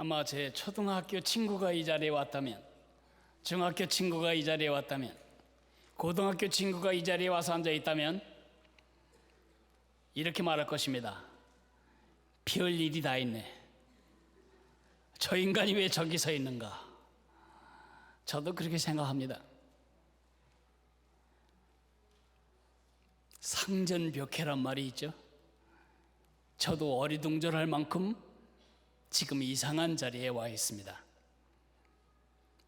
아마 제 초등학교 친구가 이 자리에 왔다면, 중학교 친구가 이 자리에 왔다면, 고등학교 친구가 이 자리에 와서 앉아 있다면 이렇게 말할 것입니다. 별 일이 다 있네. 저 인간이 왜 저기 서 있는가? 저도 그렇게 생각합니다. 상전벽해란 말이 있죠. 저도 어리둥절할 만큼 지금 이상한 자리에 와 있습니다.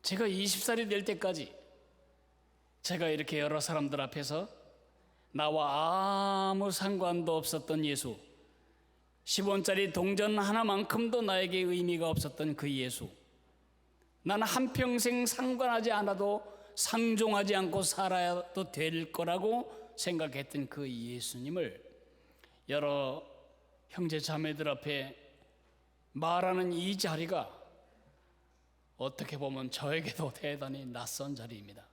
제가 20살이 될 때까지 제가 이렇게 여러 사람들 앞에서 나와 아무 상관도 없었던 예수, 10원짜리 동전 하나만큼도 나에게 의미가 없었던 그 예수, 나는 한평생 상관하지 않아도 상종하지 않고 살아도 될 거라고 생각했던 그 예수님을 여러 형제 자매들 앞에 말하는 이 자리가 어떻게 보면 저에게도 대단히 낯선 자리입니다.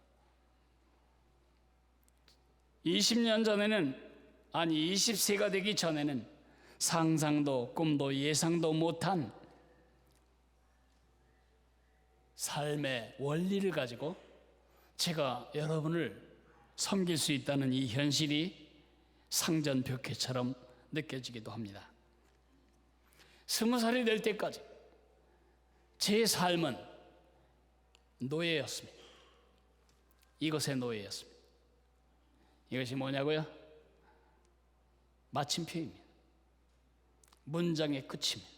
20년 전에는, 아니 20세가 되기 전에는 상상도 꿈도 예상도 못한 삶의 원리를 가지고 제가 여러분을 섬길 수 있다는 이 현실이 상전벽해처럼 느껴지기도 합니다. 20살이 될 때까지 제 삶은 노예였습니다. 이것의 노예였습니다. 이것이 뭐냐고요? 마침표입니다. 문장의 끝입니다.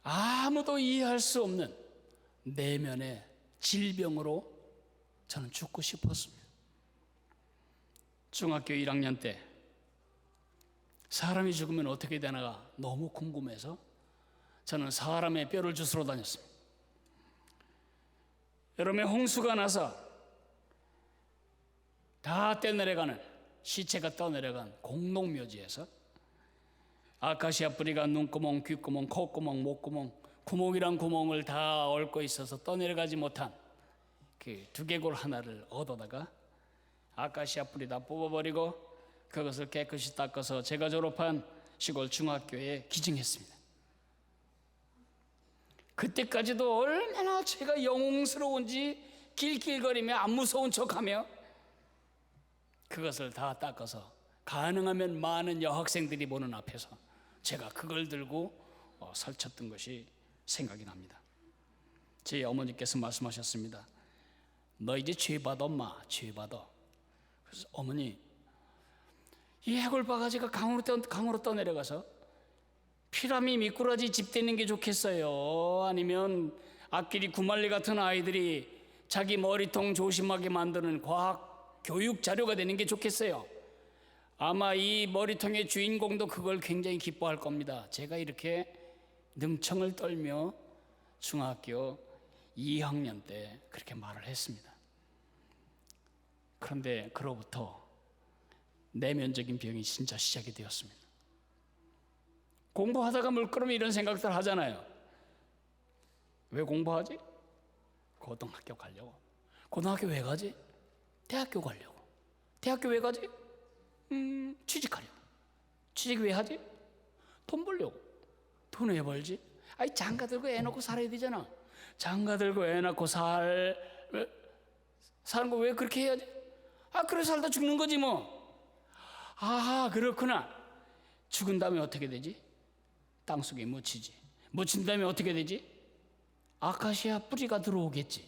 아무도 이해할 수 없는 내면의 질병으로 저는 죽고 싶었습니다. 중학교 1학년 때 사람이 죽으면 어떻게 되나가 너무 궁금해서 저는 사람의 뼈를 주스러 다녔습니다. 여름에 홍수가 나서 다 떠내려가는, 시체가 떠내려간 공동묘지에서 아카시아 뿌리가 눈구멍, 귓구멍, 콧구멍, 목구멍, 구멍이란 구멍을 다 얽고 있어서 떠내려가지 못한 그 두개골 하나를 얻어다가 아카시아 뿌리 다 뽑아버리고 그것을 깨끗이 닦아서 제가 졸업한 시골 중학교에 기증했습니다. 그때까지도 얼마나 제가 영웅스러운지 낄낄거리며 안 무서운 척하며 그것을 다 닦아서 가능하면 많은 여학생들이 보는 앞에서 제가 그걸 들고 설쳤던 것이 생각이 납니다. 제 어머니께서 말씀하셨습니다. 너 이제 죄받아 엄마, 죄받아. 그래서 어머니, 이 해골바가지가 강으로 떠내려가서 피라미 미꾸라지 집 되는 게 좋겠어요? 아니면 앞길이 구말리 같은 아이들이 자기 머리통 조심하게 만드는 과학 교육 자료가 되는 게 좋겠어요? 아마 이 머리통의 주인공도 그걸 굉장히 기뻐할 겁니다. 제가 이렇게 능청을 떨며 중학교 2학년 때 그렇게 말을 했습니다. 그런데 그로부터 내면적인 병이 진짜 시작이 되었습니다. 공부하다가 물끄러미 이런 생각들 하잖아요. 왜 공부하지? 고등학교 가려고. 고등학교 왜 가지? 대학교 가려고. 대학교 왜 가지? 취직하려고. 취직 왜 하지? 돈 벌려고. 돈 왜 벌지? 아니 장가 들고 애 놓고 살아야 되잖아. 장가 들고 애 낳고 사는 거 왜 그렇게 해야지? 아 그래 살다 죽는 거지 뭐. 아 그렇구나. 죽은 다음에 어떻게 되지? 땅속에 묻히지. 묻힌 다음에 어떻게 되지? 아카시아 뿌리가 들어오겠지.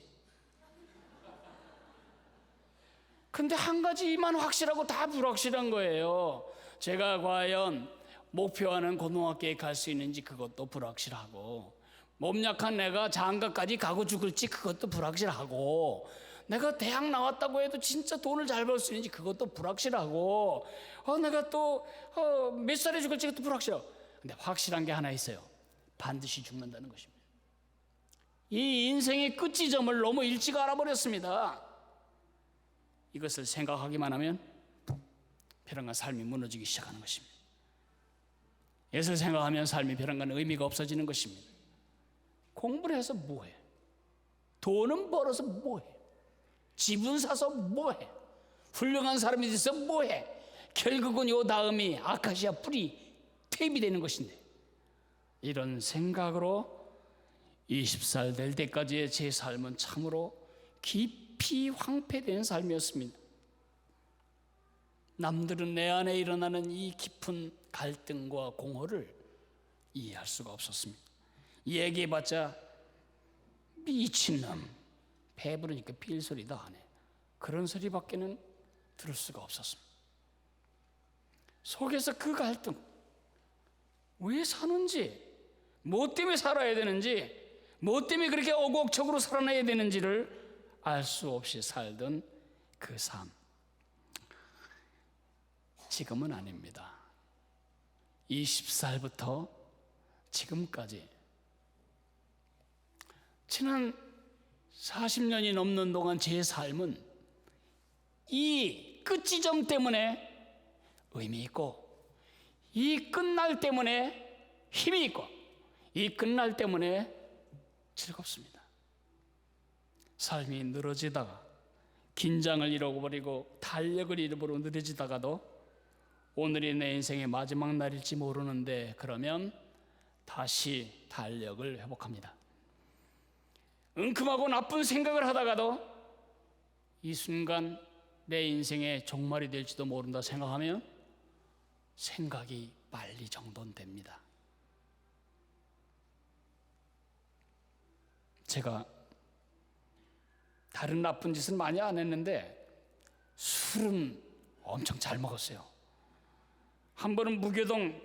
근데 한 가지만 확실하고 다 불확실한 거예요. 제가 과연 목표하는 고등학교에 갈 수 있는지 그것도 불확실하고, 몸 약한 내가 장가까지 가고 죽을지 그것도 불확실하고, 내가 대학 나왔다고 해도 진짜 돈을 잘 벌 수 있는지 그것도 불확실하고, 내가 또 몇 살에 죽을지 그것도 불확실하고. 근데 확실한 게 하나 있어요. 반드시 죽는다는 것입니다. 이 인생의 끝지점을 너무 일찍 알아버렸습니다. 이것을 생각하기만 하면 벼랑간 삶이 무너지기 시작하는 것입니다. 이것을 생각하면 삶이 벼랑간 의미가 없어지는 것입니다. 공부를 해서 뭐해? 돈은 벌어서 뭐해? 집은 사서 뭐해? 훌륭한 사람이 돼서 뭐해? 결국은 요 다음이 아카시아 뿌리 퇴비 되는 것인데 이런 생각으로 20살 될 때까지의 제 삶은 참으로 깊이 황폐된 삶이었습니다. 남들은 내 안에 일어나는 이 깊은 갈등과 공허를 이해할 수가 없었습니다. 얘기해봤자 미친놈, 배부르니까 필소리도 안 해. 그런 소리밖에는 들을 수가 없었습니다. 속에서 그 갈등, 왜 사는지, 뭐 때문에 살아야 되는지, 뭐 때문에 그렇게 어곡적으로 살아내야 되는지를 알 수 없이 살던 그 삶. 지금은 아닙니다. 20살부터 지금까지 지난 40년이 넘는 동안 제 삶은 이 끝지점 때문에 의미 있고, 이 끝날 때문에 힘이 있고, 이 끝날 때문에 즐겁습니다. 삶이 늘어지다가 긴장을 잃어버리고 탄력을 잃어버리고 느려지다가도 오늘이 내 인생의 마지막 날일지 모르는데, 그러면 다시 탄력을 회복합니다. 은큼하고 나쁜 생각을 하다가도 이 순간 내 인생의 종말이 될지도 모른다 생각하면 생각이 빨리 정돈됩니다. 제가 다른 나쁜 짓은 많이 안 했는데 술은 엄청 잘 먹었어요. 한 번은 무교동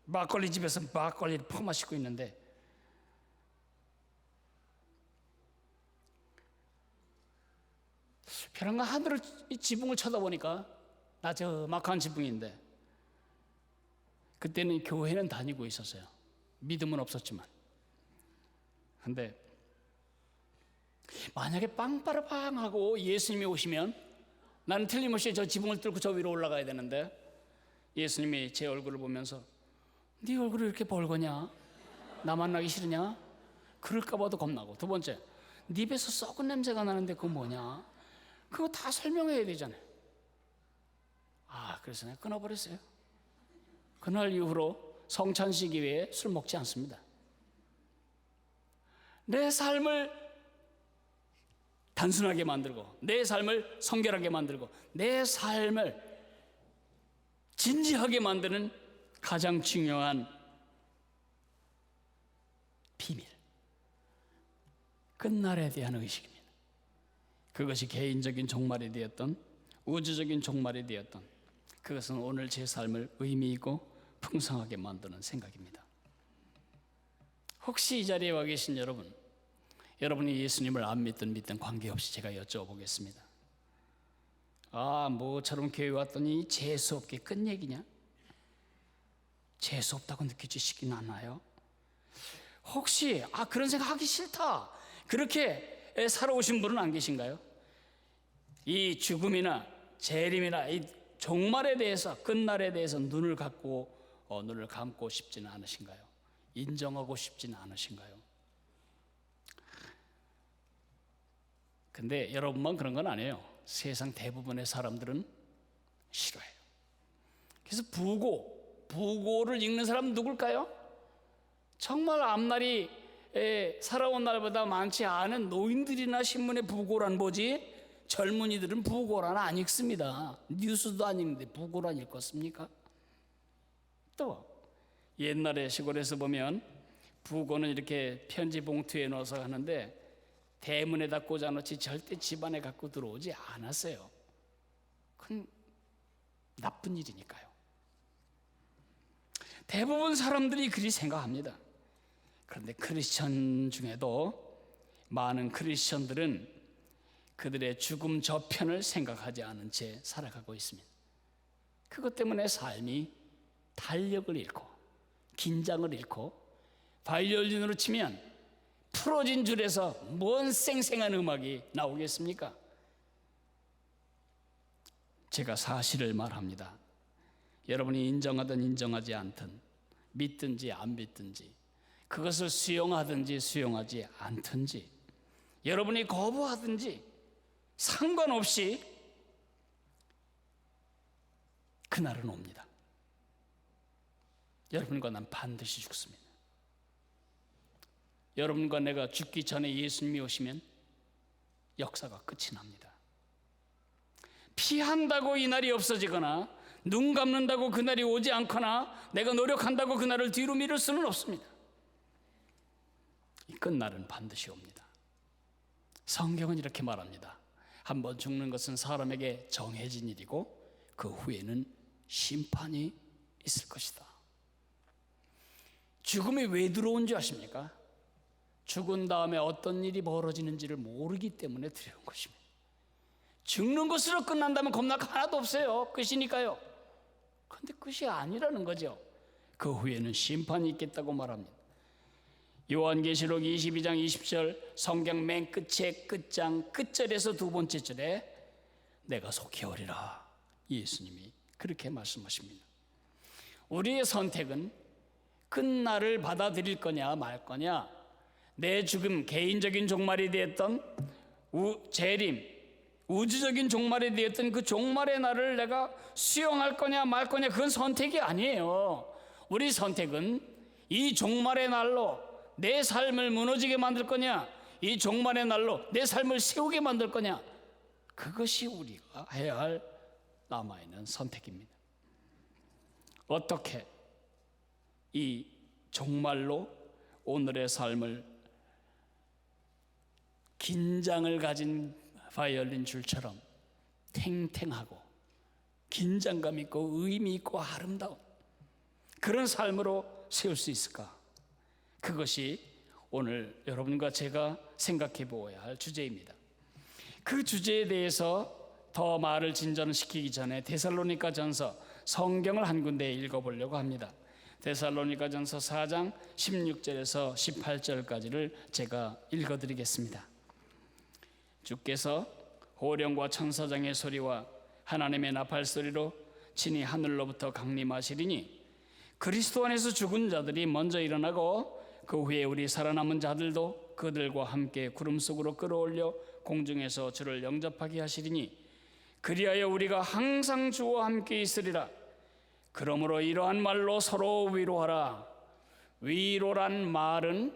막걸리 집에서 막걸리를 퍼마시고 있는데 벼랑간 하늘을, 이 지붕을 쳐다보니까 나저막한 지붕인데, 그때는 교회는 다니고 있었어요. 믿음은 없었지만. 근데 만약에 빵빠라빵하고 예수님이 오시면 나는 틀림없이 저 지붕을 뚫고 저 위로 올라가야 되는데, 예수님이 제 얼굴을 보면서 네 얼굴이 이렇게 벌거냐? 나 만나기 싫으냐? 그럴까 봐도 겁나고, 두 번째, 네 입에서 썩은 냄새가 나는데 그거 뭐냐? 그거 다 설명해야 되잖아요. 그래서 내가 끊어버렸어요. 그날 이후로 성찬식 이외에 술 먹지 않습니다. 내 삶을 단순하게 만들고, 내 삶을 성결하게 만들고, 내 삶을 진지하게 만드는 가장 중요한 비밀, 끝날에 대한 의식입니다. 그것이 개인적인 종말이 되었던, 우주적인 종말이 되었던, 그것은 오늘 제 삶을 의미 있고 풍성하게 만드는 생각입니다. 혹시 이 자리에 와 계신 여러분, 여러분이 예수님을 안 믿든 관계없이 제가 여쭤보겠습니다. 뭐처럼 교회 왔더니 재수없게 끝 얘기냐? 재수없다고 느껴지시긴 않나요? 혹시 그런 생각 하기 싫다, 그렇게 살아오신 분은 안 계신가요? 이 죽음이나 재림이나 이 종말에 대해서, 끝날에 대해서 눈을 감고 싶지는 않으신가요? 인정하고 싶지는 않으신가요? 근데 여러분만 그런 건 아니에요. 세상 대부분의 사람들은 싫어해요. 그래서 부고를 읽는 사람은 누굴까요? 정말 앞날이 살아온 날보다 많지 않은 노인들이나 신문에 부고란 뭐지? 젊은이들은 부고란 안 읽습니다. 뉴스도 안 읽는데 부고란 읽겠습니까? 또 옛날에 시골에서 보면 부고는 이렇게 편지 봉투에 넣어서 하는데 대문에다 꽂아놓지 절대 집안에 갖고 들어오지 않았어요. 그건 나쁜 일이니까요. 대부분 사람들이 그리 생각합니다. 그런데 크리스천 중에도 많은 크리스천들은 그들의 죽음 저편을 생각하지 않은 채 살아가고 있습니다. 그것 때문에 삶이 탄력을 잃고 긴장을 잃고, 바이올린으로 치면 풀어진 줄에서 뭔 쌩쌩한 음악이 나오겠습니까? 제가 사실을 말합니다. 여러분이 인정하든 인정하지 않든, 믿든지 안 믿든지, 그것을 수용하든지 수용하지 않든지, 여러분이 거부하든지 상관없이 그날은 옵니다. 여러분과 난 반드시 죽습니다. 여러분과 내가 죽기 전에 예수님이 오시면 역사가 끝이 납니다. 피한다고 이 날이 없어지거나 눈 감는다고 그날이 오지 않거나 내가 노력한다고 그날을 뒤로 미룰 수는 없습니다. 이 끝날은 반드시 옵니다. 성경은 이렇게 말합니다. 한번 죽는 것은 사람에게 정해진 일이고 그 후에는 심판이 있을 것이다. 죽음이 왜 들어온 줄 아십니까? 죽은 다음에 어떤 일이 벌어지는지를 모르기 때문에 들어온 것입니다. 죽는 것으로 끝난다면 겁날 거 하나도 없어요. 끝이니까요. 그런데 끝이 아니라는 거죠. 그 후에는 심판이 있겠다고 말합니다. 요한계시록 22장 20절 성경 맨 끝에 끝장 끝절에서 두 번째 절에 내가 속히 오리라, 예수님이 그렇게 말씀하십니다. 우리의 선택은 끝날을 받아들일 거냐 말 거냐, 내 죽음 개인적인 종말이 되었던 재림 우주적인 종말이 되었던 그 종말의 날을 내가 수용할 거냐 말 거냐, 그건 선택이 아니에요. 우리 선택은 이 종말의 날로 내 삶을 무너지게 만들 거냐, 이 종말의 날로 내 삶을 세우게 만들 거냐, 그것이 우리가 해야 할 남아있는 선택입니다. 어떻게 이 종말로 오늘의 삶을 긴장을 가진 바이올린 줄처럼 탱탱하고 긴장감 있고 의미 있고 아름다운 그런 삶으로 세울 수 있을까? 그것이 오늘 여러분과 제가 생각해 보아야 할 주제입니다. 그 주제에 대해서 더 말을 진전시키기 전에 데살로니가 전서 성경을 한 군데 읽어보려고 합니다. 데살로니가 전서 4장 16절에서 18절까지를 제가 읽어드리겠습니다. 주께서 호령과 천사장의 소리와 하나님의 나팔 소리로 친히 하늘로부터 강림하시리니 그리스도 안에서 죽은 자들이 먼저 일어나고 그 후에 우리 살아남은 자들도 그들과 함께 구름 속으로 끌어올려 공중에서 주를 영접하게 하시리니 그리하여 우리가 항상 주와 함께 있으리라. 그러므로 이러한 말로 서로 위로하라. 위로란 말은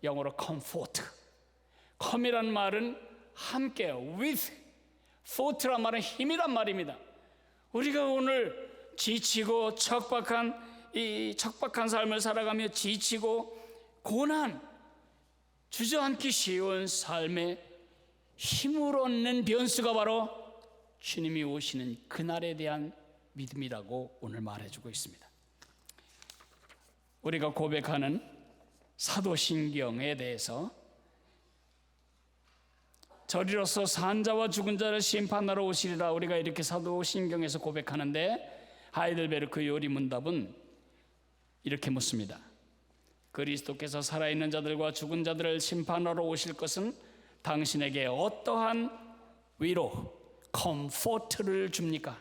영어로 comfort, come이란 말은 함께, with, fort란 말은 힘이란 말입니다. 우리가 오늘 지치고 척박한 삶을 살아가며 지치고 고난, 주저앉기 쉬운 삶에 힘을 얻는 변수가 바로 주님이 오시는 그날에 대한 믿음이라고 오늘 말해주고 있습니다. 우리가 고백하는 사도신경에 대해서 저리로서 산 자와 죽은 자를 심판하러 오시리라, 우리가 이렇게 사도신경에서 고백하는데 하이델베르크 요리 문답은 이렇게 묻습니다. 그리스도께서 살아있는 자들과 죽은 자들을 심판하러 오실 것은 당신에게 어떠한 위로, 컴포트를 줍니까?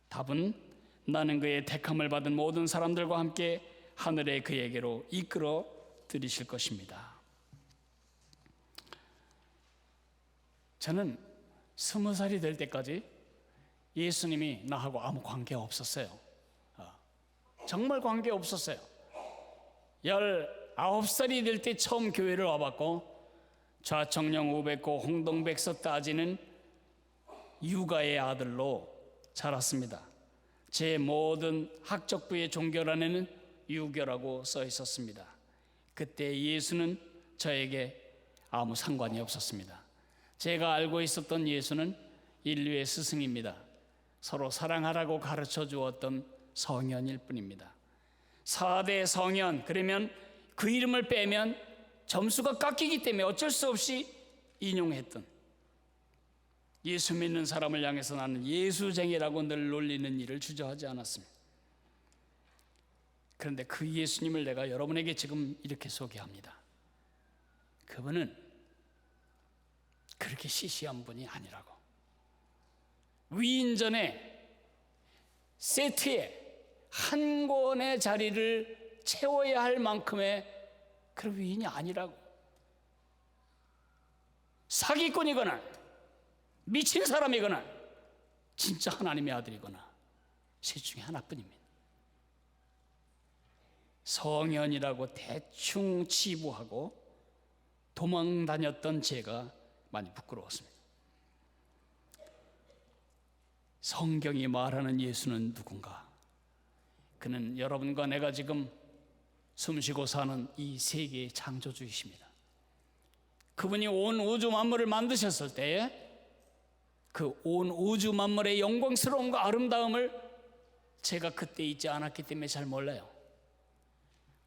답은 나는 그의 택함을 받은 모든 사람들과 함께 하늘의 그에게로 이끌어 들이실 것입니다. 저는 20살이 될 때까지 예수님이 나하고 아무 관계 없었어요. 정말 관계 없었어요. 19살이 될 때 처음 교회를 와봤고 좌청령 우백고 홍동백서 따지는 유가의 아들로 자랐습니다. 제 모든 학적부의 종교란에는 유교라고 써 있었습니다. 그때 예수는 저에게 아무 상관이 없었습니다. 제가 알고 있었던 예수는 인류의 스승입니다. 서로 사랑하라고 가르쳐 주었던 성현일 뿐입니다. 4대 성현, 그러면 그 이름을 빼면 점수가 깎이기 때문에 어쩔 수 없이 인용했던, 예수 믿는 사람을 향해서 나는 예수쟁이라고 늘 놀리는 일을 주저하지 않았습니다. 그런데 그 예수님을 내가 여러분에게 지금 이렇게 소개합니다. 그분은 그렇게 시시한 분이 아니라고. 위인전에 세트에 한 권의 자리를 채워야 할 만큼의 그런 위인이 아니라고. 사기꾼이거나 미친 사람이거나 진짜 하나님의 아들이거나 셋 중에 하나뿐입니다. 성현이라고 대충 치부하고 도망 다녔던 제가 많이 부끄러웠습니다. 성경이 말하는 예수는 누군가? 그는 여러분과 내가 지금 숨쉬고 사는 이 세계의 창조주이십니다. 그분이 온 우주 만물을 만드셨을 때에 그 온 우주 만물의 영광스러움과 아름다움을 제가 그때 있지 않았기 때문에 잘 몰라요.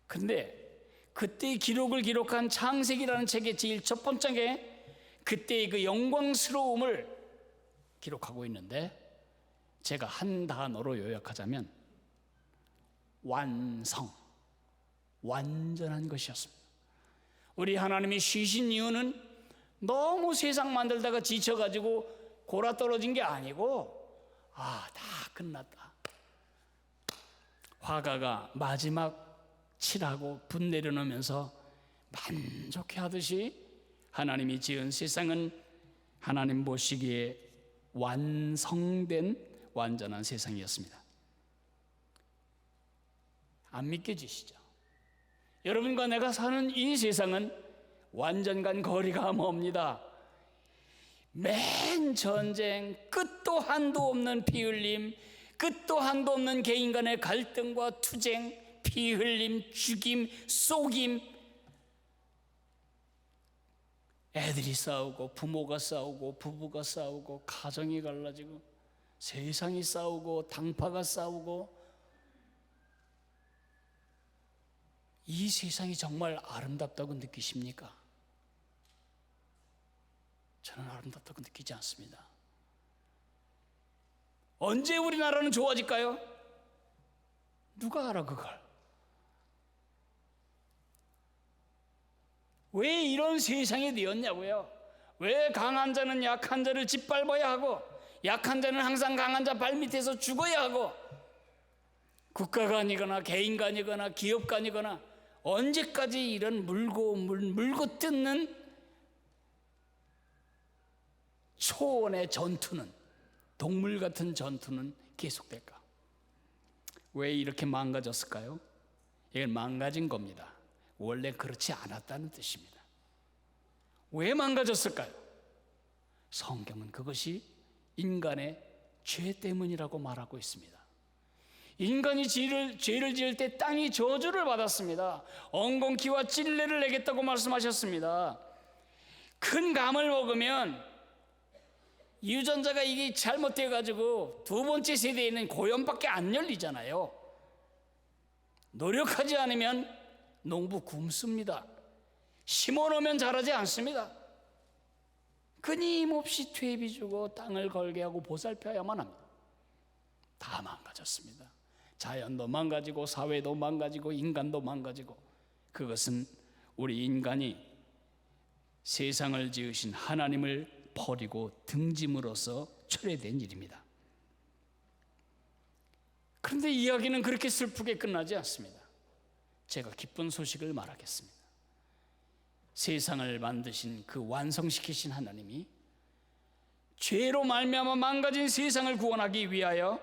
근데 그때의 기록을 기록한 창세기라는 책의 제일 첫 번째에 그때의 그 영광스러움을 기록하고 있는데, 제가 한 단어로 요약하자면 완성, 완전한 것이었습니다. 우리 하나님이 쉬신 이유는 너무 세상 만들다가 지쳐가지고 골아떨어진 게 아니고, 다 끝났다. 화가가 마지막 칠하고 붓 내려놓으면서 만족해 하듯이 하나님이 지은 세상은 하나님 보시기에 완성된 완전한 세상이었습니다. 안 믿겨지시죠? 여러분과 내가 사는 이 세상은 완전간 거리가 멉니다. 맨 전쟁, 끝도 한도 없는 피 흘림, 끝도 한도 없는 개인 간의 갈등과 투쟁, 피 흘림, 죽임, 속임, 애들이 싸우고 부모가 싸우고 부부가 싸우고 가정이 갈라지고 세상이 싸우고 당파가 싸우고, 이 세상이 정말 아름답다고 느끼십니까? 저는 아름답다고 느끼지 않습니다. 언제 우리나라는 좋아질까요? 누가 알아 그걸? 왜 이런 세상이 되었냐고요? 왜 강한 자는 약한 자를 짓밟아야 하고 약한 자는 항상 강한 자 발밑에서 죽어야 하고, 국가가 아니거나 개인가 아니거나 기업가 아니거나 언제까지 이런 물고 뜯는 초원의 전투는, 동물 같은 전투는 계속될까? 왜 이렇게 망가졌을까요? 이건 망가진 겁니다. 원래 그렇지 않았다는 뜻입니다. 왜 망가졌을까요? 성경은 그것이 인간의 죄 때문이라고 말하고 있습니다. 인간이 죄를 지을 때 땅이 저주를 받았습니다. 엉겅퀴와 찔레를 내겠다고 말씀하셨습니다. 큰 감을 먹으면 유전자가 이게 잘못되어 가지고 두 번째 세대에는 고염밖에 안 열리잖아요. 노력하지 않으면 농부 굶습니다. 심어놓으면 자라지 않습니다. 끊임없이 퇴비 주고 땅을 걸게 하고 보살펴야만 합니다. 다 망가졌습니다. 자연도 망가지고 사회도 망가지고 인간도 망가지고, 그것은 우리 인간이 세상을 지으신 하나님을 버리고 등짐으로써 철회된 일입니다. 그런데 이야기는 그렇게 슬프게 끝나지 않습니다. 제가 기쁜 소식을 말하겠습니다. 세상을 만드신 그 완성시키신 하나님이 죄로 말미암아 망가진 세상을 구원하기 위하여,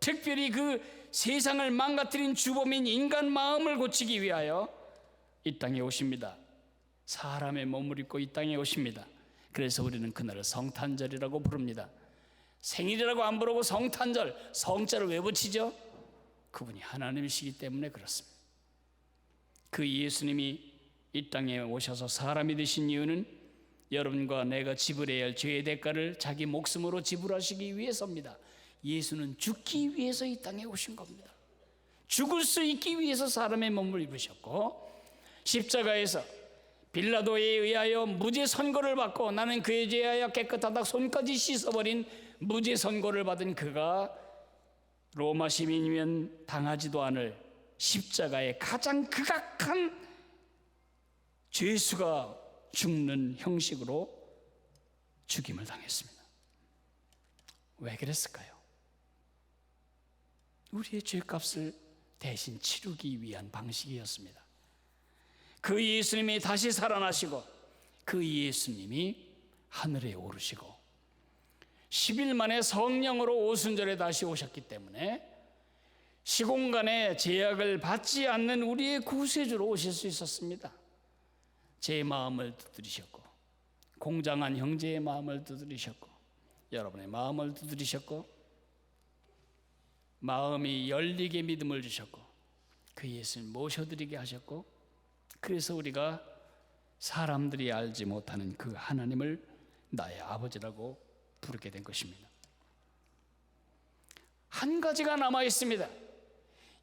특별히 그 세상을 망가뜨린 주범인 인간 마음을 고치기 위하여 이 땅에 오십니다. 사람의 몸을 입고 이 땅에 오십니다. 그래서 우리는 그날을 성탄절이라고 부릅니다. 생일이라고 안 부르고 성탄절, 성자를 왜 붙이죠? 그분이 하나님이시기 때문에 그렇습니다. 그 예수님이 이 땅에 오셔서 사람이 되신 이유는 여러분과 내가 지불해야 할 죄의 대가를 자기 목숨으로 지불하시기 위해서입니다. 예수는 죽기 위해서 이 땅에 오신 겁니다. 죽을 수 있기 위해서 사람의 몸을 입으셨고, 십자가에서 빌라도에 의하여 무죄 선고를 받고 나는 그에 대하여 깨끗하다 손까지 씻어버린 무죄 선고를 받은 그가 로마 시민이면 당하지도 않을 십자가의 가장 극악한 죄수가 죽는 형식으로 죽임을 당했습니다. 왜 그랬을까요? 우리의 죄값을 대신 치르기 위한 방식이었습니다. 그 예수님이 다시 살아나시고 그 예수님이 하늘에 오르시고 10일 만에 성령으로 오순절에 다시 오셨기 때문에 시공간의 제약을 받지 않는 우리의 구세주로 오실 수 있었습니다. 제 마음을 두드리셨고, 공장한 형제의 마음을 두드리셨고, 여러분의 마음을 두드리셨고, 마음이 열리게 믿음을 주셨고, 그 예수님 모셔드리게 하셨고, 그래서 우리가 사람들이 알지 못하는 그 하나님을 나의 아버지라고 부르게 된 것입니다. 한 가지가 남아 있습니다.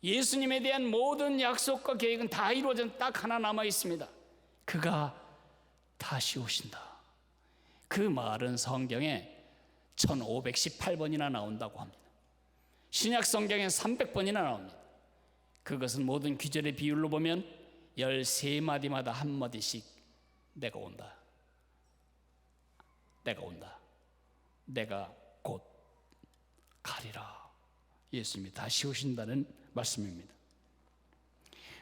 예수님에 대한 모든 약속과 계획은 다 이루어진 딱 하나 남아 있습니다. 그가 다시 오신다. 그 말은 성경에 1518번이나 나온다고 합니다. 신약 성경에 300번이나 나옵니다. 그것은 모든 귀절의 비율로 보면 13마디마다 한마디씩 내가 온다, 내가 온다, 내가 곧 가리라. 예수님이 다시 오신다는 말씀입니다.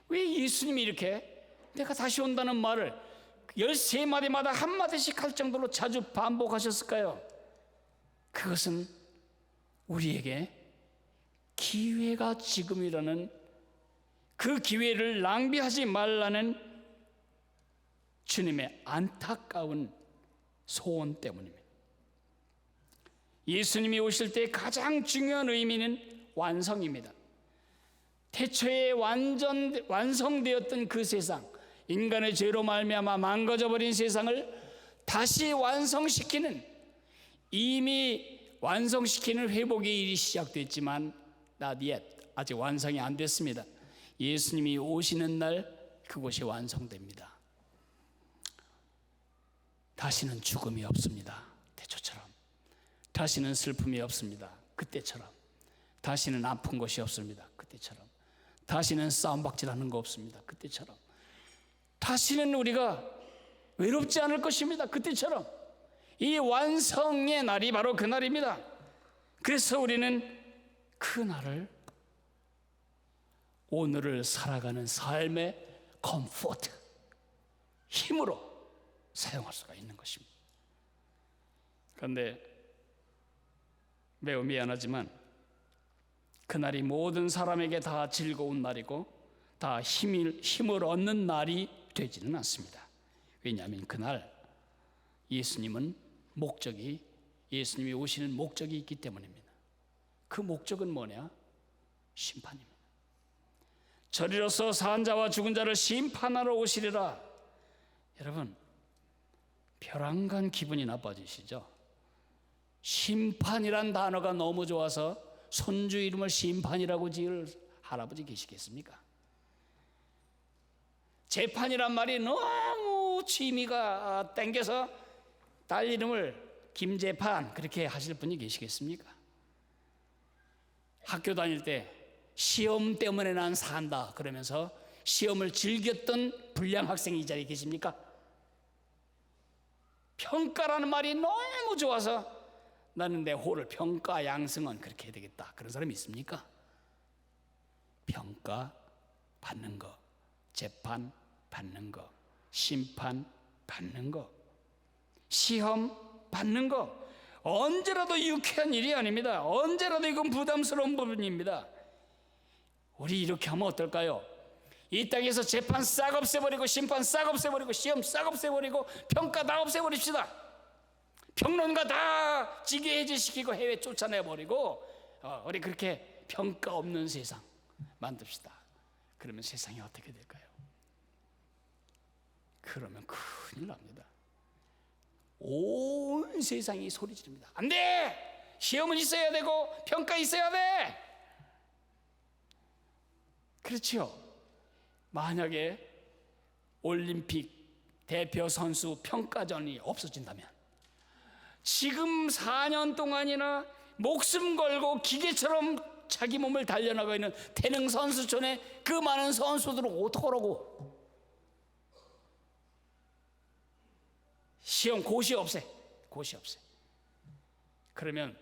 왜 예수님이 이렇게 내가 다시 온다는 말을 13마디마다 한마디씩 할 정도로 자주 반복하셨을까요? 그것은 우리에게 기회가 지금이라는, 그 기회를 낭비하지 말라는 주님의 안타까운 소원 때문입니다. 예수님이 오실 때 가장 중요한 의미는 완성입니다. 태초에 완성되었던 그 세상, 인간의 죄로 말미암아 망가져버린 세상을 다시 완성시키는, 이미 완성시키는 회복의 일이 시작됐지만 not yet, 아직 완성이 안 됐습니다. 예수님이 오시는 날 그것이 완성됩니다. 다시는 죽음이 없습니다. 태초처럼. 다시는 슬픔이 없습니다. 그때처럼. 다시는 아픈 것이 없습니다. 그때처럼. 다시는 싸움박질하는 거 없습니다. 그때처럼. 다시는 우리가 외롭지 않을 것입니다. 그때처럼. 이 완성의 날이 바로 그 날입니다. 그래서 우리는 그 날을 오늘을 살아가는 삶의 컴포트, 힘으로 사용할 수가 있는 것입니다. 그런데 매우 미안하지만 그날이 모든 사람에게 다 즐거운 날이고 다 힘을 얻는 날이 되지는 않습니다. 왜냐하면 그날 예수님이 오시는 목적이 있기 때문입니다. 그 목적은 뭐냐? 심판입니다. 저리로서 산 자와 죽은 자를 심판하러 오시리라. 여러분, 벼랑간 기분이 나빠지시죠? 심판이란 단어가 너무 좋아서 손주 이름을 심판이라고 지을 할아버지 계시겠습니까? 재판이란 말이 너무 취미가 땡겨서 딸 이름을 김재판 그렇게 하실 분이 계시겠습니까? 학교 다닐 때 시험 때문에 난 산다 그러면서 시험을 즐겼던 불량 학생이 이 자리에 계십니까? 평가라는 말이 너무 좋아서 나는 내 호를 평가 양승은 그렇게 해야 되겠다, 그런 사람이 있습니까? 평가 받는 거, 재판 받는 거, 심판 받는 거, 시험 받는 거, 언제라도 유쾌한 일이 아닙니다. 언제라도 이건 부담스러운 부분입니다. 우리 이렇게 하면 어떨까요? 이 땅에서 재판 싹 없애버리고, 심판 싹 없애버리고, 시험 싹 없애버리고, 평가 다 없애버립시다. 평론가 다 직위해제시키고 해외 쫓아내버리고, 우리 그렇게 평가 없는 세상 만듭시다. 그러면 세상이 어떻게 될까요? 그러면 큰일 납니다. 온 세상이 소리 지릅니다. 안 돼! 시험은 있어야 되고 평가 있어야 돼! 그렇죠? 만약에 올림픽 대표 선수 평가전이 없어진다면, 지금 4년 동안이나 목숨 걸고 기계처럼 자기 몸을 달려나가 있는 태릉 선수촌에 그 많은 선수들을 어떡하라고? 시험 고시 없애. 그러면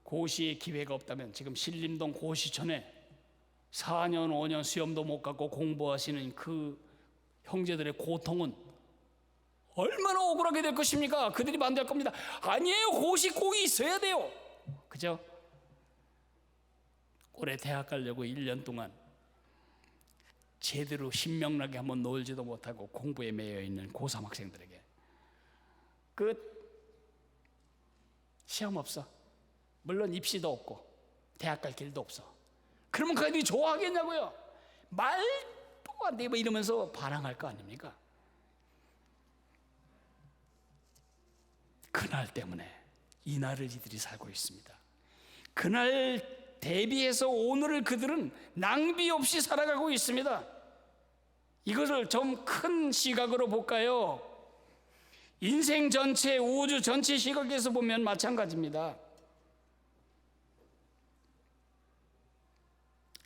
고시의 기회가 없다면, 지금 신림동 고시촌에 4년 5년 시험도 못 갖고 공부하시는 그 형제들의 고통은 얼마나 억울하게 될 것입니까? 그들이 반대할 겁니다. 아니에요, 고시 꼭 있어야 돼요. 그죠? 올해 대학 가려고 1년 동안 제대로 신명나게 한번 놀지도 못하고 공부에 매여 있는 고3 학생들에게 시험 없어. 물론 입시도 없고 대학 갈 길도 없어. 그러면 그 애들이 좋아하겠냐고요. 말도 안 돼 이러면서 반항할 거 아닙니까? 그날 때문에 이날을 이들이 살고 있습니다. 그날 대비해서 오늘을 그들은 낭비 없이 살아가고 있습니다. 이것을 좀 큰 시각으로 볼까요? 인생 전체, 우주 전체 시각에서 보면 마찬가지입니다.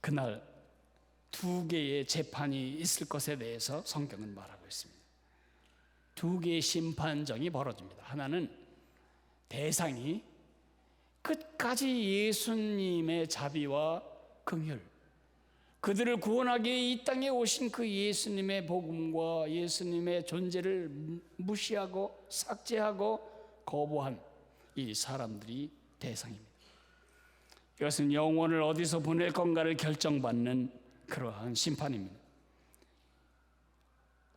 그날 두 개의 재판이 있을 것에 대해서 성경은 말하고 있습니다. 두 개의 심판정이 벌어집니다. 하나는 대상이 끝까지 예수님의 자비와 긍휼, 그들을 구원하기 위해 이 땅에 오신 그 예수님의 복음과 예수님의 존재를 무시하고 삭제하고 거부한 이 사람들이 대상입니다. 이것은 영혼을 어디서 보낼 건가를 결정받는 그러한 심판입니다.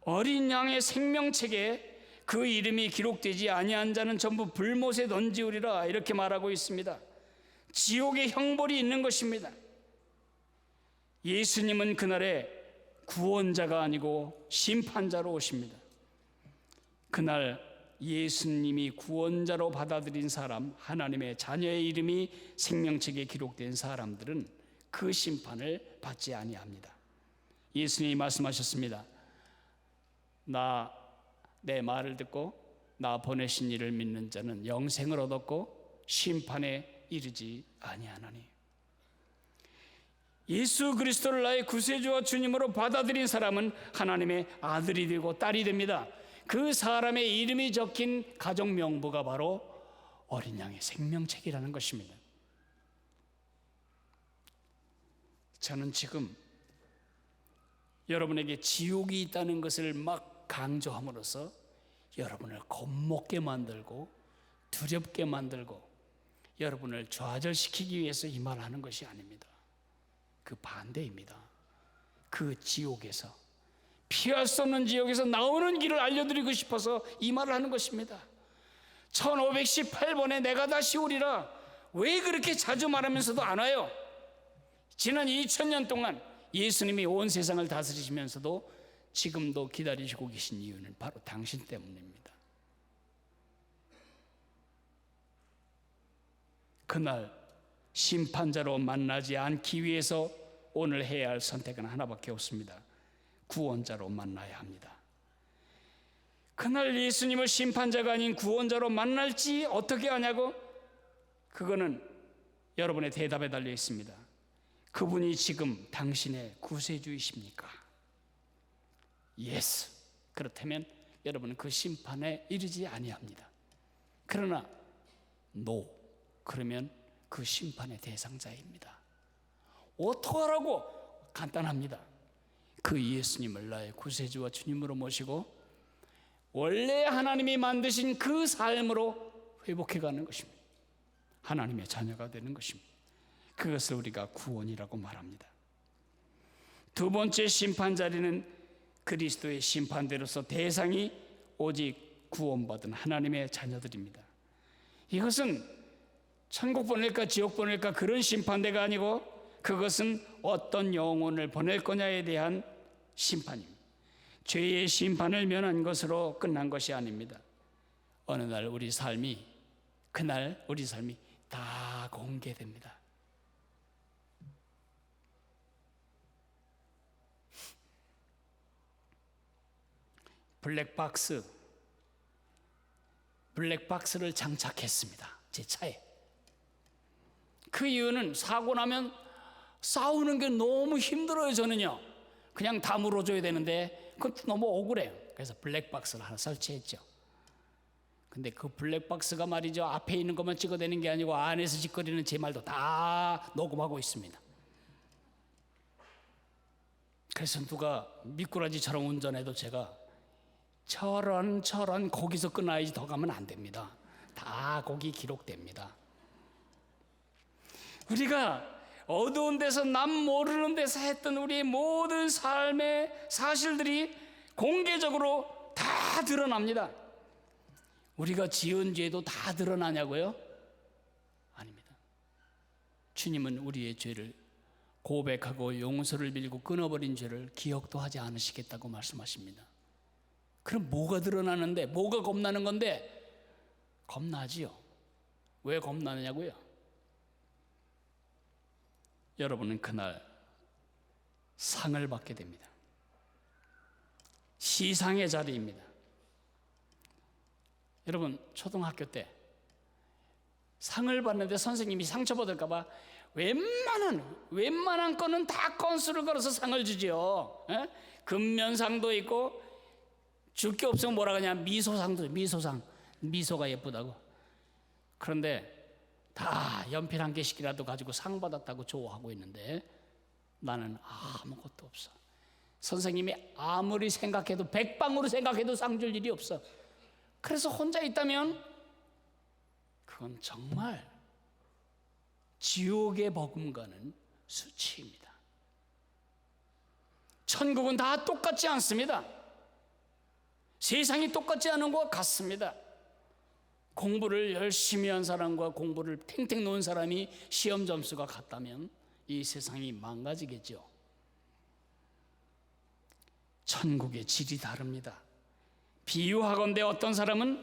어린 양의 생명책에 그 이름이 기록되지 아니한 자는 전부 불못에 던지우리라 이렇게 말하고 있습니다. 지옥의 형벌이 있는 것입니다. 예수님은 그날에 구원자가 아니고 심판자로 오십니다. 그날 예수님이 구원자로 받아들인 사람, 하나님의 자녀의 이름이 생명책에 기록된 사람들은 그 심판을 받지 아니합니다. 예수님이 말씀하셨습니다. 내 말을 듣고 나 보내신 이를 믿는 자는 영생을 얻었고 심판에 이르지 아니하나니. 예수 그리스도를 나의 구세주와 주님으로 받아들인 사람은 하나님의 아들이 되고 딸이 됩니다. 그 사람의 이름이 적힌 가정 명부가 바로 어린 양의 생명책이라는 것입니다. 저는 지금 여러분에게 지옥이 있다는 것을 막 강조함으로써 여러분을 겁먹게 만들고 두렵게 만들고 여러분을 좌절시키기 위해서 이 말을 하는 것이 아닙니다. 그 반대입니다. 그 지옥에서, 피할 수 없는 지옥에서 나오는 길을 알려드리고 싶어서 이 말을 하는 것입니다. 1518번에 내가 다시 오리라 왜 그렇게 자주 말하면서도 안 와요? 지난 2000년 동안 예수님이 온 세상을 다스리시면서도 지금도 기다리시고 계신 이유는 바로 당신 때문입니다. 그날 심판자로 만나지 않기 위해서 오늘 해야 할 선택은 하나밖에 없습니다. 구원자로 만나야 합니다. 그날 예수님을 심판자가 아닌 구원자로 만날지 어떻게 하냐고? 그거는 여러분의 대답에 달려 있습니다. 그분이 지금 당신의 구세주이십니까? Yes. 그렇다면 여러분은 그 심판에 이르지 아니합니다. 그러나 No. 그러면 그 심판의 대상자입니다. 어떡하라고? 간단합니다. 그 예수님을 나의 구세주와 주님으로 모시고 원래 하나님이 만드신 그 삶으로 회복해가는 것입니다. 하나님의 자녀가 되는 것입니다. 그것을 우리가 구원이라고 말합니다. 두 번째 심판 자리는 그리스도의 심판대로서 대상이 오직 구원받은 하나님의 자녀들입니다. 이것은 천국 보낼까 지옥 보낼까 그런 심판대가 아니고 그것은 어떤 영혼을 보낼 거냐에 대한 심판입니다. 죄의 심판을 면한 것으로 끝난 것이 아닙니다. 어느 날 우리 삶이, 그날 우리 삶이 다 공개됩니다. 블랙박스를 장착했습니다. 제 차에. 그 이유는 사고 나면 싸우는 게 너무 힘들어요. 저는요. 그냥 다 물어줘야 되는데 그것도 너무 억울해요. 그래서 블랙박스를 하나 설치했죠. 근데 그 블랙박스가 말이죠, 앞에 있는 것만 찍어대는 게 아니고 안에서 짓거리는 제 말도 다 녹음하고 있습니다. 그래서 누가 미꾸라지처럼 운전해도 제가 저런 거기서 끊어야지 더 가면 안 됩니다. 다 거기 기록됩니다. 우리가 어두운 데서 남 모르는 데서 했던 우리의 모든 삶의 사실들이 공개적으로 다 드러납니다. 우리가 지은 죄도 다 드러나냐고요? 아닙니다. 주님은 우리의 죄를 고백하고 용서를 빌고 끊어버린 죄를 기억도 하지 않으시겠다고 말씀하십니다. 그럼 뭐가 드러나는데, 뭐가 겁나는 건데? 겁나지요. 왜 겁나느냐고요? 여러분은 그날 상을 받게 됩니다. 시상의 자리입니다. 여러분, 초등학교 때 상을 받는데 선생님이 상처받을까 봐 웬만한 거는 다 건수를 걸어서 상을 주죠. 근면상도 있고, 줄 게 없으면 뭐라 그러냐, 미소상도, 미소상, 미소가 예쁘다고. 그런데 다 연필 한 개씩이라도 가지고 상 받았다고 좋아하고 있는데 나는 아무것도 없어. 선생님이 아무리 생각해도, 백방으로 생각해도 상 줄 일이 없어. 그래서 혼자 있다면 그건 정말 지옥에 버금가는 수치입니다. 천국은 다 똑같지 않습니다. 세상이 똑같지 않은 것 같습니다. 공부를 열심히 한 사람과 공부를 탱탱 놓은 사람이 시험 점수가 같다면 이 세상이 망가지겠죠. 천국의 질이 다릅니다. 비유하건대 어떤 사람은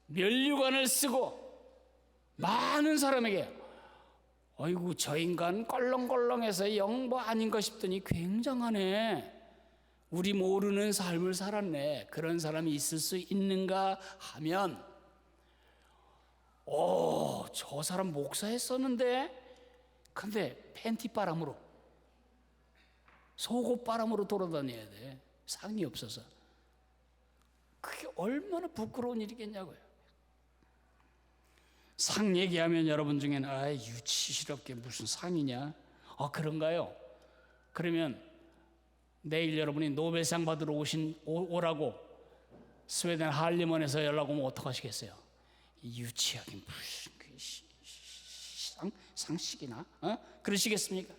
면류관을 쓰고 많은 사람에게 어이구 저 인간 껄렁껄렁해서 영 뭐 아닌가 싶더니 굉장하네, 우리 모르는 삶을 살았네, 그런 사람이 있을 수 있는가 하면 저 사람 목사했었는데 근데 팬티바람으로 속옷바람으로 돌아다녀야 돼, 상이 없어서. 그게 얼마나 부끄러운 일이겠냐고요. 상 얘기하면 여러분 중에는 유치스럽게 무슨 상이냐, 그런가요? 그러면 내일 여러분이 노벨상 받으러 오라고 스웨덴 할리먼에서 연락 오면 어떡하시겠어요? 유치하게 무슨 상식이나 그러시겠습니까?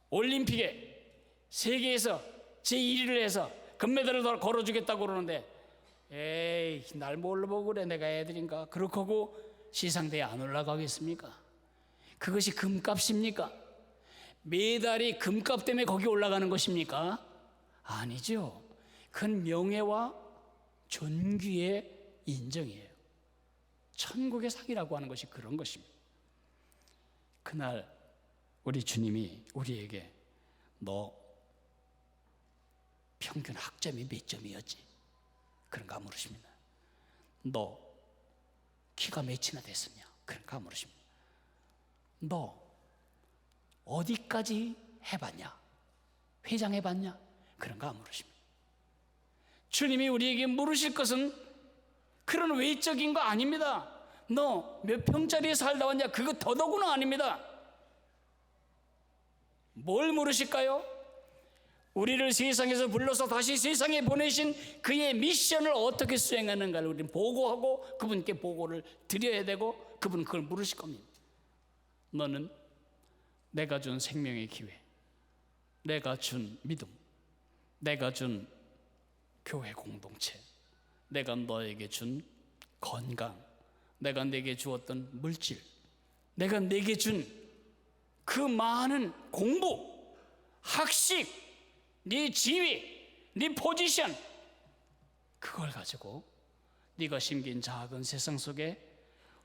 올림픽에 세계에서 제1위를 해서 금메달을 걸어주겠다고 그러는데 에이 날 뭘로 보고 그래, 내가 애들인가, 그렇게 하고 시상대에 안 올라가겠습니까? 그것이 금값입니까? 메달이 금값 때문에 거기 올라가는 것입니까? 아니죠. 그건 명예와 존귀의 인정이에요. 천국의 상이라고 하는 것이 그런 것입니다. 그날 우리 주님이 우리에게 너 평균 학점이 몇 점이었지? 그런가 물으십니다. 너 키가 몇이나 됐었냐? 그런가 물으십니다. 너 어디까지 해봤냐? 회장해봤냐? 그런가 물으십니다. 주님이 우리에게 물으실 것은 그런 외적인 거 아닙니다. 너 몇 평짜리에 살다 왔냐? 그거 더더구나 아닙니다. 뭘 물으실까요? 우리를 세상에서 불러서 다시 세상에 보내신 그의 미션을 어떻게 수행하는가를 우리는 보고하고 그분께 보고를 드려야 되고 그분은 그걸 물으실 겁니다. 너는 내가 준 생명의 기회, 내가 준 믿음, 내가 준 교회 공동체, 내가 너에게 준 건강, 내가 내게 주었던 물질, 내가 내게 준 그 많은 공부, 학식, 네 지위, 네 포지션, 그걸 가지고 네가 심긴 작은 세상 속에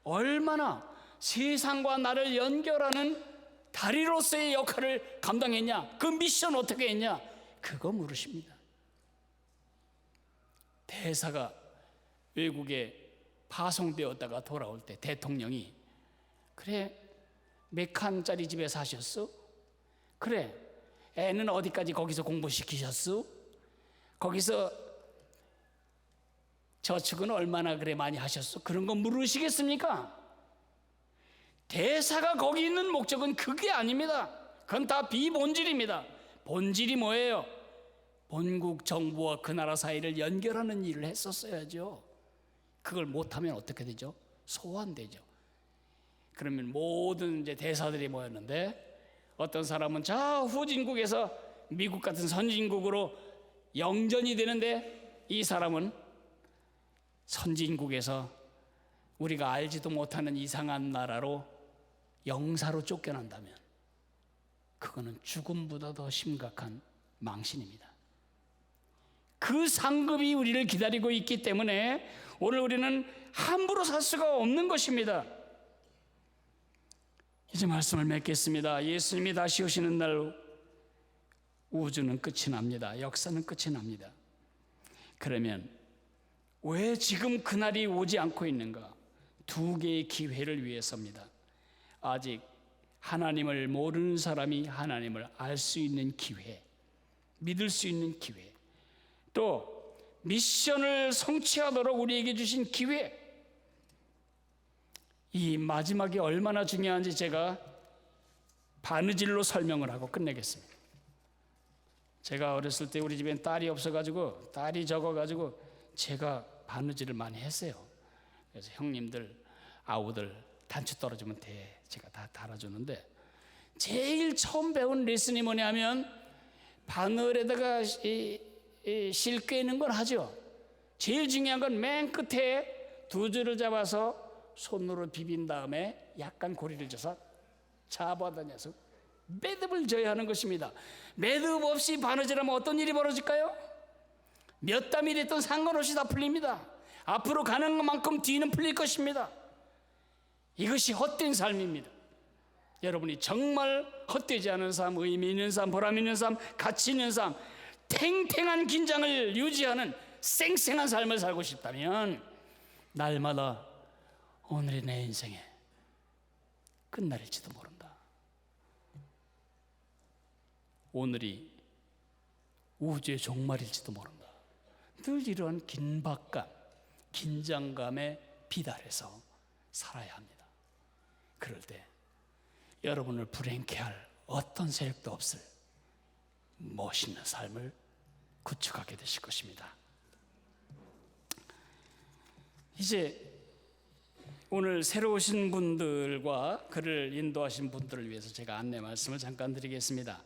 얼마나 세상과 나를 연결하는 다리로서의 역할을 감당했냐, 그 미션 어떻게 했냐, 그거 물으십니다. 대사가 외국에 파송되었다가 돌아올 때 대통령이 그래 몇 칸짜리 집에 사셨어? 그래 애는 어디까지 거기서 공부시키셨어? 거기서 저축은 얼마나 그래 많이 하셨어? 그런 거 물으시겠습니까? 대사가 거기 있는 목적은 그게 아닙니다. 그건 다 비본질입니다. 본질이 뭐예요? 본국 정부와 그 나라 사이를 연결하는 일을 했었어야죠. 그걸 못하면 어떻게 되죠? 소환되죠. 그러면 모든 이제 대사들이 모였는데 어떤 사람은 저 후진국에서 미국 같은 선진국으로 영전이 되는데 이 사람은 선진국에서 우리가 알지도 못하는 이상한 나라로 영사로 쫓겨난다면 그거는 죽음보다 더 심각한 망신입니다. 그 상급이 우리를 기다리고 있기 때문에 오늘 우리는 함부로 살 수가 없는 것입니다. 이제 말씀을 맺겠습니다. 예수님이 다시 오시는 날 우주는 끝이 납니다. 역사는 끝이 납니다. 그러면 왜 지금 그날이 오지 않고 있는가? 두 개의 기회를 위해서입니다. 아직 하나님을 모르는 사람이 하나님을 알 수 있는 기회, 믿을 수 있는 기회, 또 미션을 성취하도록 우리에게 주신 기회, 이 마지막이 얼마나 중요한지 제가 바느질로 설명을 하고 끝내겠습니다. 제가 어렸을 때 우리 집엔 딸이 없어가지고, 딸이 적어가지고 제가 바느질을 많이 했어요. 그래서 형님들, 아우들 단추 떨어지면 제가 다 달아주는데, 제일 처음 배운 레슨이 뭐냐면 바늘에다가 실 꿰는 걸 하죠. 제일 중요한 건 맨 끝에 두 줄을 잡아서 손으로 비빈 다음에 약간 고리를 줘서 잡아다녀서 매듭을 져야 하는 것입니다. 매듭 없이 바느질하면 어떤 일이 벌어질까요? 몇 담이 됐든 상관없이 다 풀립니다. 앞으로 가는 것만큼 뒤는 풀릴 것입니다. 이것이 헛된 삶입니다. 여러분이 정말 헛되지 않은 삶, 의미 있는 삶, 보람 있는 삶, 가치 있는 삶, 탱탱한 긴장을 유지하는 쌩쌩한 삶을 살고 싶다면 날마다 오늘이 내 인생의 끝날일지도 모른다. 오늘이 우주의 종말일지도 모른다. 늘 이러한 긴박감, 긴장감에 비달해서 살아야 합니다. 그럴 때 여러분을 불행케 할 어떤 세력도 없을 멋있는 삶을 구축하게 되실 것입니다. 이제 오늘 새로 오신 분들과 그를 인도하신 분들을 위해서 제가 안내 말씀을 잠깐 드리겠습니다.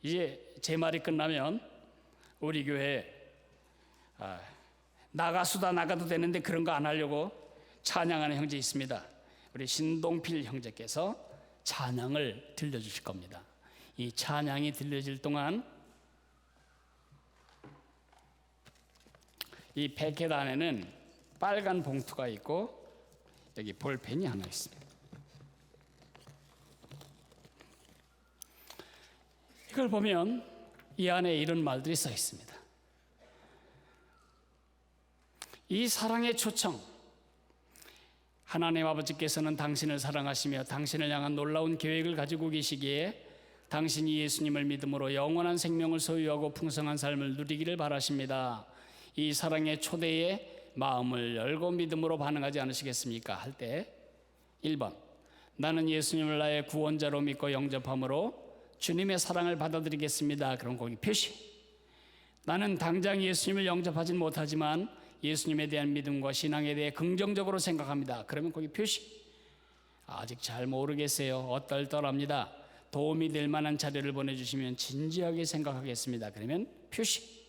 이제 제 말이 끝나면 우리 교회에 나가수다 나가도 되는데 그런 거 안 하려고 찬양하는 형제 있습니다. 우리 신동필 형제께서 찬양을 들려주실 겁니다. 이 찬양이 들려질 동안 이 패켓 안에는 빨간 봉투가 있고 여기 볼펜이 하나 있습니다. 이걸 보면 이 안에 이런 말들이 써 있습니다. 이 사랑의 초청, 하나님 아버지께서는 당신을 사랑하시며 당신을 향한 놀라운 계획을 가지고 계시기에 당신이 예수님을 믿음으로 영원한 생명을 소유하고 풍성한 삶을 누리기를 바라십니다. 이 사랑의 초대에 마음을 열고 믿음으로 반응하지 않으시겠습니까? 할 때 1번, 나는 예수님을 나의 구원자로 믿고 영접함으로 주님의 사랑을 받아들이겠습니다. 그럼 거기 표시. 나는 당장 예수님을 영접하진 못하지만 예수님에 대한 믿음과 신앙에 대해 긍정적으로 생각합니다. 그러면 거기 표시. 아직 잘 모르겠어요. 어떨떨합니다. 도움이 될 만한 자료를 보내주시면 진지하게 생각하겠습니다. 그러면 표시.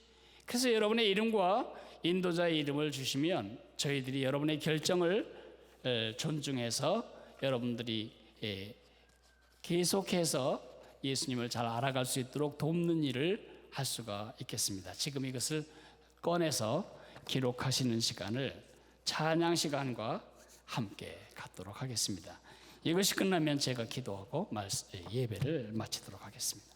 그래서 여러분의 이름과 인도자의 이름을 주시면 저희들이 여러분의 결정을 존중해서 여러분들이 계속해서 예수님을 잘 알아갈 수 있도록 돕는 일을 할 수가 있겠습니다. 지금 이것을 꺼내서 기록하시는 시간을 찬양 시간과 함께 갖도록 하겠습니다. 이것이 끝나면 제가 기도하고 예배를 마치도록 하겠습니다.